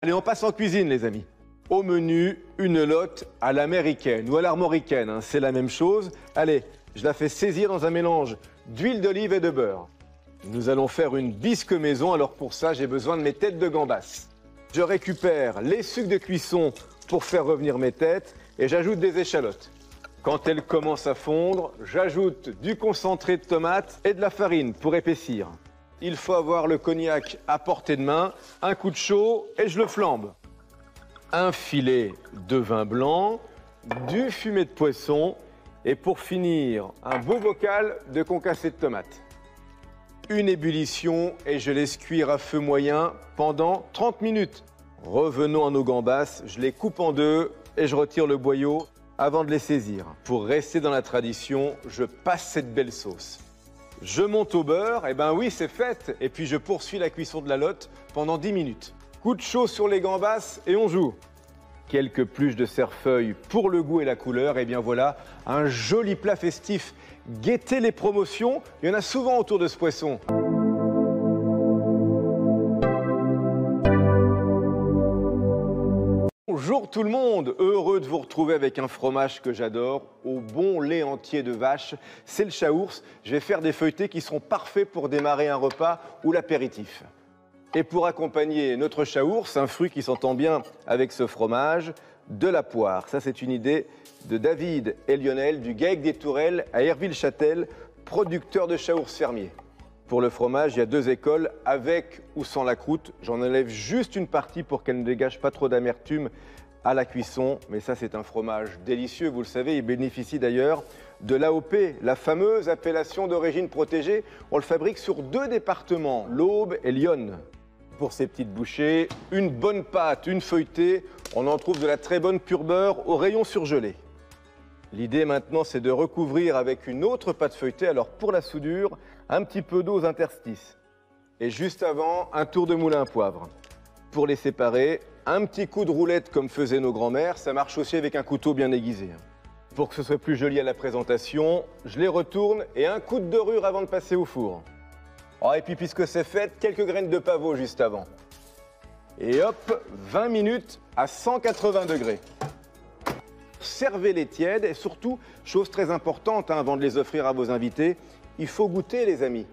Allez, on passe en cuisine, les amis. Au menu, une lotte à l'américaine ou à l'armoricaine, hein, c'est la même chose. Allez, je la fais saisir dans un mélange d'huile d'olive et de beurre. Nous allons faire une bisque maison, alors pour ça, j'ai besoin de mes têtes de gambas. Je récupère les sucs de cuisson pour faire revenir mes têtes et j'ajoute des échalotes. Quand elles commencent à fondre, j'ajoute du concentré de tomate et de la farine pour épaissir. Il faut avoir le cognac à portée de main, un coup de chaud et je le flambe. Un filet de vin blanc, du fumet de poisson et pour finir, un beau bocal de concassé de tomates. Une ébullition et je laisse cuire à feu moyen pendant 30 minutes. Revenons à nos gambas, je les coupe en deux et je retire le boyau avant de les saisir. Pour rester dans la tradition, je passe cette belle sauce. Je monte au beurre, et ben oui c'est fait, et puis je poursuis la cuisson de la lotte pendant 10 minutes. Coup de chaud sur les gambas et on joue. Quelques pluches de cerfeuil pour le goût et la couleur, et bien voilà, un joli plat festif. Guettez les promotions, il y en a souvent autour de ce poisson. Bonjour tout le monde, heureux de vous retrouver avec un fromage que j'adore, au bon lait entier de vache, c'est le chaours. Je vais faire des feuilletés qui sont parfaits pour démarrer un repas ou l'apéritif. Et pour accompagner notre chaours, un fruit qui s'entend bien avec ce fromage, de la poire. Ça c'est une idée de David et Lionel du GAEC des Tourelles à Herville-Châtel, producteur de chaours fermier. Pour le fromage, il y a deux écoles, avec ou sans la croûte. J'en enlève juste une partie pour qu'elle ne dégage pas trop d'amertume à la cuisson. Mais ça, c'est un fromage délicieux, vous le savez. Il bénéficie d'ailleurs de l'AOP, la fameuse appellation d'origine protégée. On le fabrique sur 2 départements, l'Aube et l'Yonne. Pour ces petites bouchées, une bonne pâte, une feuilletée. On en trouve de la très bonne pure beurre au rayon surgelé. L'idée maintenant, c'est de recouvrir avec une autre pâte feuilletée. Alors pour la soudure, un petit peu d'eau aux interstices. Et juste avant, un tour de moulin à poivre. Pour les séparer, un petit coup de roulette comme faisaient nos grands-mères. Ça marche aussi avec un couteau bien aiguisé. Pour que ce soit plus joli à la présentation, je les retourne et un coup de dorure avant de passer au four. Oh, et puis puisque c'est fait, quelques graines de pavot juste avant. Et hop, 20 minutes à 180 degrés. Servez-les tièdes et surtout, chose très importante avant de les offrir à vos invités, il faut goûter les amis.